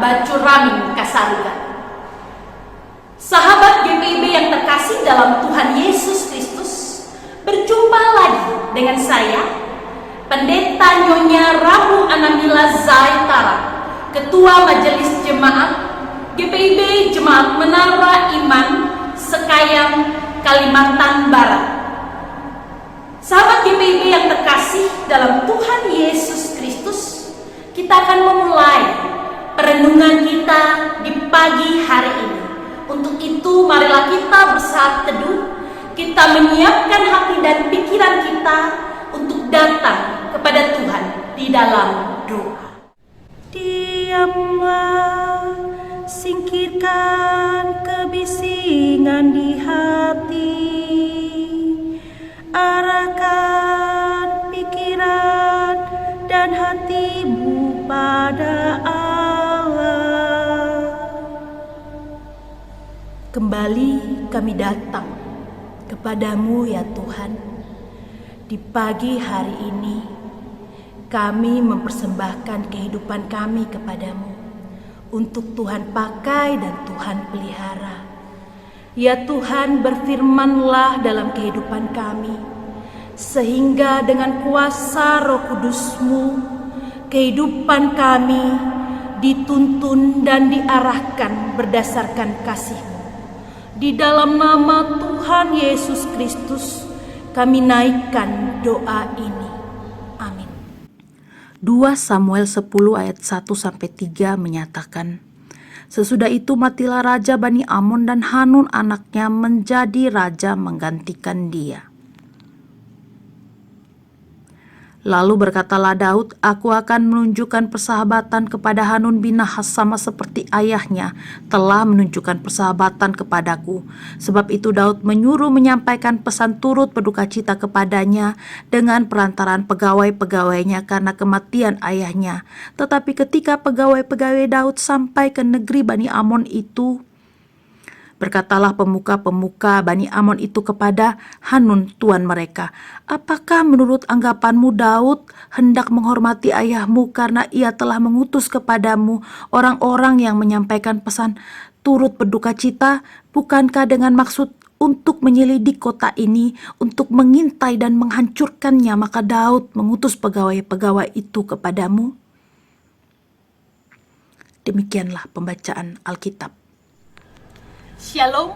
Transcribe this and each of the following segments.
Bacuramin Kasarugan. Sahabat GPIB yang terkasih dalam Tuhan Yesus Kristus, berjumpa lagi dengan saya, Pendeta Nyonya Ramu Anamila Zaitara, Ketua Majelis Jemaat GPIB Jemaat Menara Iman Sekayang, Kalimantan Barat. Sahabat GPIB yang terkasih dalam Tuhan Yesus Kristus, kita akan memulai perenungan kita di pagi hari ini. Untuk itu, marilah kita bersaat teduh, kita menyiapkan hati dan pikiran kita untuk datang kepada Tuhan di dalam doa. Diamlah, singkirkan kebisingan di hati, arahkan pikiran dan hatimu pada Allah. Kembali kami datang kepadamu ya Tuhan. Di pagi hari ini kami mempersembahkan kehidupan kami kepadamu untuk Tuhan pakai dan Tuhan pelihara. Ya Tuhan, berfirmanlah dalam kehidupan kami, sehingga dengan kuasa Roh Kudus-Mu kehidupan kami dituntun dan diarahkan berdasarkan kasih-Mu. Di dalam nama Tuhan Yesus Kristus kami naikkan doa ini. Amin. 2 Samuel 10 ayat 1-3 menyatakan, sesudah itu matilah Raja Bani Amon dan Hanun anaknya menjadi raja menggantikan dia. Lalu berkatalah Daud, aku akan menunjukkan persahabatan kepada Hanun bin Nahas sama seperti ayahnya telah menunjukkan persahabatan kepadaku. Sebab itu Daud menyuruh menyampaikan pesan turut berdukacita kepadanya dengan perantaraan pegawai-pegawainya karena kematian ayahnya. Tetapi ketika pegawai-pegawai Daud sampai ke negeri Bani Amon itu, berkatalah pemuka-pemuka Bani Amon itu kepada Hanun tuan mereka, apakah menurut anggapanmu Daud hendak menghormati ayahmu karena ia telah mengutus kepadamu orang-orang yang menyampaikan pesan turut berdukacita? Bukankah dengan maksud untuk menyelidik kota ini, untuk mengintai dan menghancurkannya, maka Daud mengutus pegawai-pegawai itu kepadamu? Demikianlah pembacaan Alkitab. Shalom,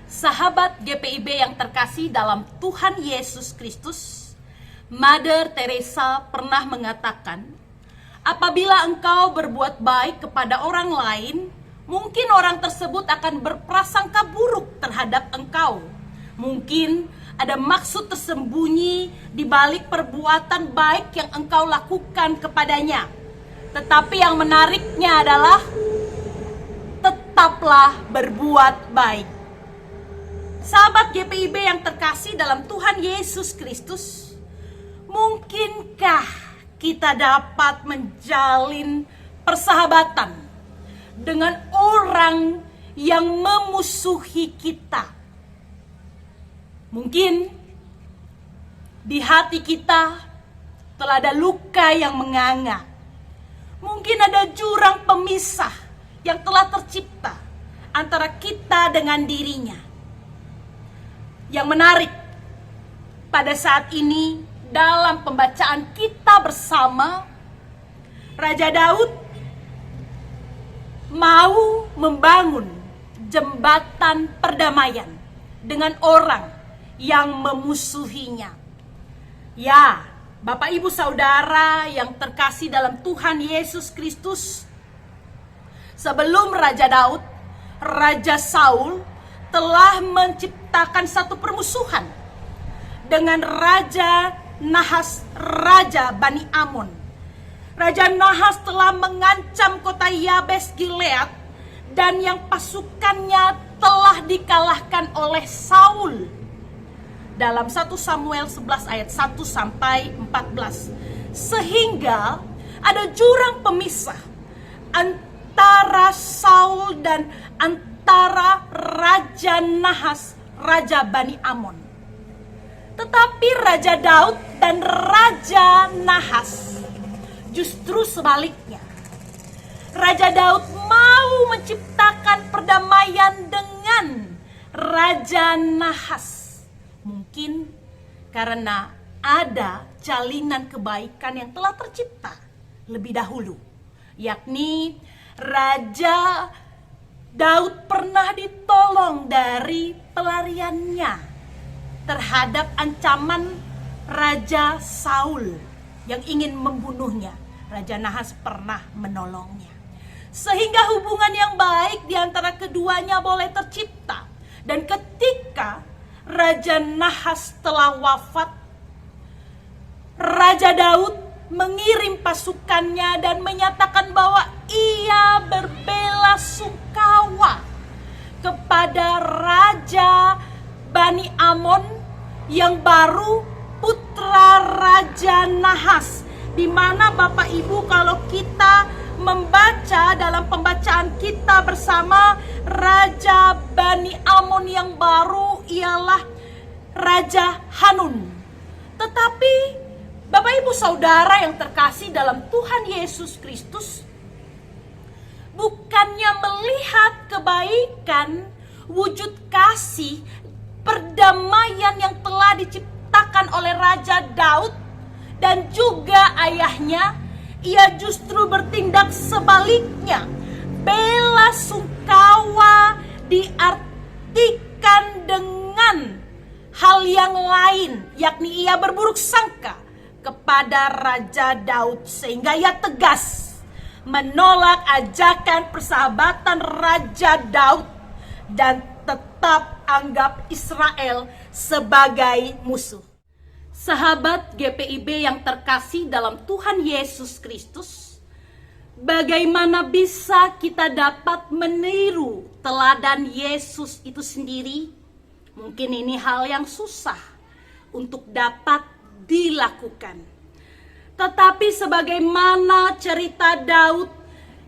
sahabat GPIB yang terkasih dalam Tuhan Yesus Kristus. Mother Teresa pernah mengatakan, apabila engkau berbuat baik kepada orang lain, mungkin orang tersebut akan berprasangka buruk terhadap engkau. Mungkin ada maksud tersembunyi di balik perbuatan baik yang engkau lakukan kepadanya. Tetapi yang menariknya adalah tetaplah berbuat baik. Sahabat GPIB yang terkasih dalam Tuhan Yesus Kristus, mungkinkah kita dapat menjalin persahabatan dengan orang yang memusuhi kita? Mungkin di hati kita telah ada luka yang menganga. Mungkin ada jurang pemisah yang telah tercipta antara kita dengan dirinya. Yang menarik, pada saat ini dalam pembacaan kita bersama, Raja Daud mau membangun jembatan perdamaian dengan orang yang memusuhinya. Ya, Bapak Ibu Saudara yang terkasih dalam Tuhan Yesus Kristus, sebelum Raja Daud, Raja Saul telah menciptakan satu permusuhan dengan Raja Nahas, Raja Bani Amon. Raja Nahas telah mengancam kota Yabes Gilead dan yang pasukannya telah dikalahkan oleh Saul. Dalam 1 Samuel 11 ayat 1-14. Sehingga ada jurang pemisah antara Saul dan antara Raja Nahas, Raja Bani Amon. Tetapi Raja Daud dan Raja Nahas justru sebaliknya. Raja Daud mau menciptakan perdamaian dengan Raja Nahas. Mungkin karena ada jalinan kebaikan yang telah tercipta lebih dahulu, yakni Raja Daud pernah ditolong dari pelariannya terhadap ancaman Raja Saul yang ingin membunuhnya. Raja Nahas pernah menolongnya, sehingga hubungan yang baik di antara keduanya boleh tercipta. Dan ketika Raja Nahas telah wafat, Raja Daud mengirim pasukannya dan menyatakan bahwa ia berbelasungkawa kepada Raja Bani Amon yang baru putra Raja Nahas. Di mana Bapak Ibu, kalau kita membaca dalam pembacaan kita bersama, Raja Bani Amon yang baru ialah Raja Hanun. Tetapi Bapak Ibu Saudara yang terkasih dalam Tuhan Yesus Kristus, bukannya melihat kebaikan, wujud kasih, perdamaian yang telah diciptakan oleh Raja Daud dan juga ayahnya, ia justru bertindak sebaliknya. Bela sungkawa diartikan dengan hal yang lain, yakni ia berburuk sangka kepada Raja Daud, sehingga ia tegas menolak ajakan persahabatan Raja Daud dan tetap anggap Israel sebagai musuh. Sahabat GPIB yang terkasih dalam Tuhan Yesus Kristus, bagaimana bisa kita dapat meniru teladan Yesus itu sendiri? Mungkin ini hal yang susah untuk dapat dilakukan. Tetapi sebagaimana cerita Daud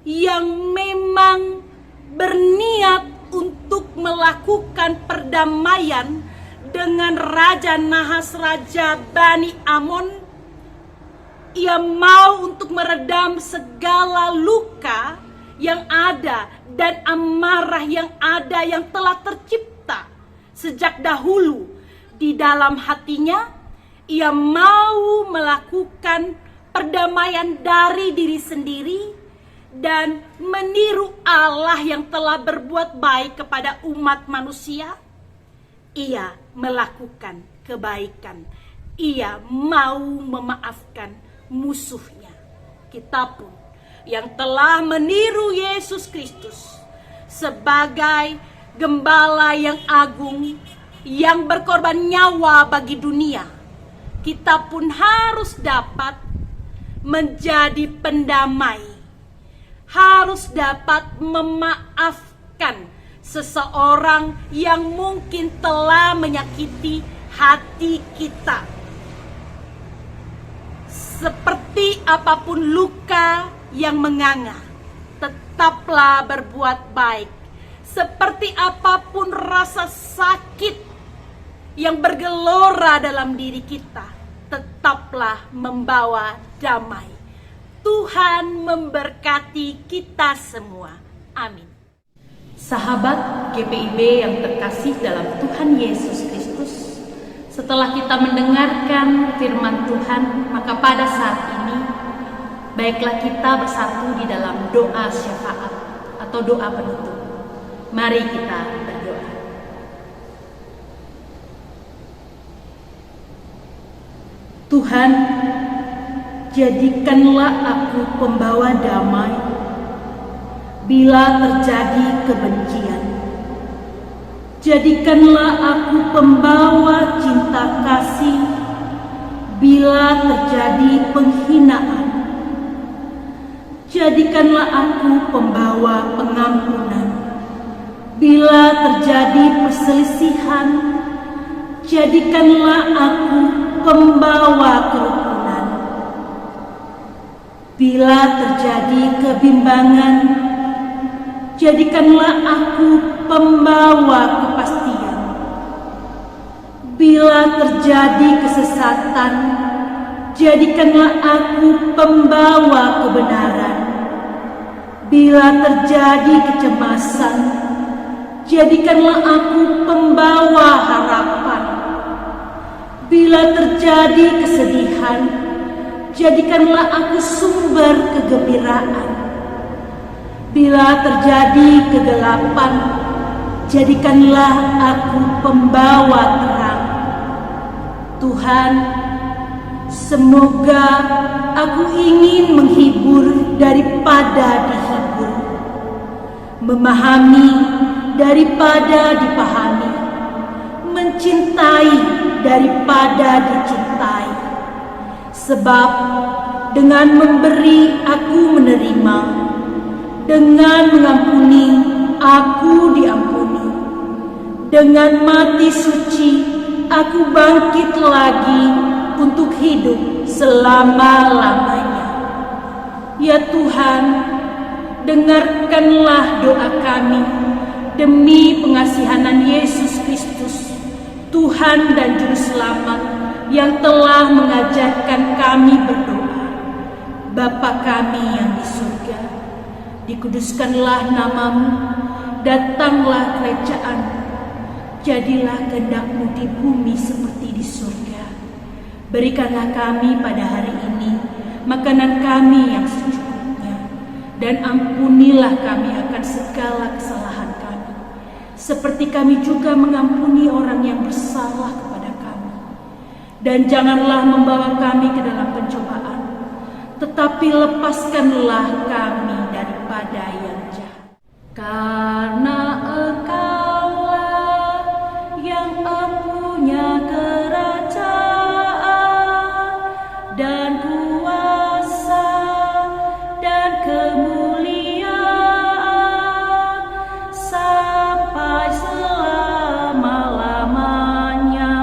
yang memang berniat untuk melakukan perdamaian dengan Raja Nahas, Raja Bani Amon, ia mau untuk meredam segala luka yang ada dan amarah yang ada yang telah tercipta sejak dahulu di dalam hatinya. Ia mau melakukan perdamaian dari diri sendiri dan meniru Allah yang telah berbuat baik kepada umat manusia. Ia melakukan kebaikan. Ia mau memaafkan musuhnya. Kita pun yang telah meniru Yesus Kristus sebagai gembala yang agung yang berkorban nyawa bagi dunia, kita pun harus dapat menjadi pendamai, harus dapat memaafkan seseorang yang mungkin telah menyakiti hati kita. Seperti apapun luka yang menganga, tetaplah berbuat baik. Seperti apapun rasa sakit yang bergelora dalam diri kita, tetaplah membawa damai. Tuhan memberkati kita semua. Amin. Sahabat GPIB yang terkasih dalam Tuhan Yesus Kristus, setelah kita mendengarkan firman Tuhan, maka pada saat ini baiklah kita bersatu di dalam doa syafaat atau doa penutup. Mari kita berdoa. Tuhan, jadikanlah aku pembawa damai bila terjadi kebencian. Jadikanlah aku pembawa cinta kasih bila terjadi penghinaan. Jadikanlah aku pembawa pengampunan bila terjadi perselisihan. Jadikanlah aku pembawa kerukunan bila terjadi kebimbangan. Jadikanlah aku pembawa kepastian bila terjadi kesesatan. Jadikanlah aku pembawa kebenaran Bila terjadi kecemasan, jadikanlah aku pembawa harapan. Bila terjadi kesedihan, jadikanlah aku sumber kegembiraan. Bila terjadi kegelapan, jadikanlah aku pembawa terang. Tuhan, semoga aku ingin menghibur daripada dihibur, memahami daripada dipahami, mencintai daripada dicintai. Sebab dengan memberi aku menerima, dengan mengampuni aku diampuni, dengan mati suci aku bangkit lagi untuk hidup selama-lamanya. Ya Tuhan, dengarkanlah doa kami demi pengasihanan Yesus Kristus, Tuhan dan Juru Selamat, yang telah mengajarkan kami berdoa. Bapa kami yang di surga, dikuduskanlah namamu, datanglah kerajaan-Mu, jadilah kehendak-Mu di bumi seperti di surga. Berikanlah kami pada hari ini makanan kami yang secukupnya, dan ampunilah kami akan segala kesalahan kami, seperti kami juga mengampuni orang yang bersalah kepada kami. Dan janganlah membawa kami ke dalam pencobaan, tetapi lepaskanlah kami daripada yang jahat. Karena Engkaulah yang mempunyai kerajaan dan kuasa dan kemuliaan sampai selama-lamanya.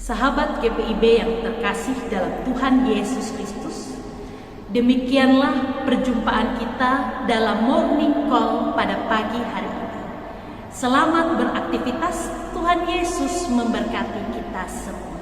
Sahabat GPIB yang terkasih dalam Tuhan Yesus Kristus, demikianlah perjumpaan kita dalam Morning Call pada pagi hari ini. Selamat beraktivitas, Tuhan Yesus memberkati kita semua.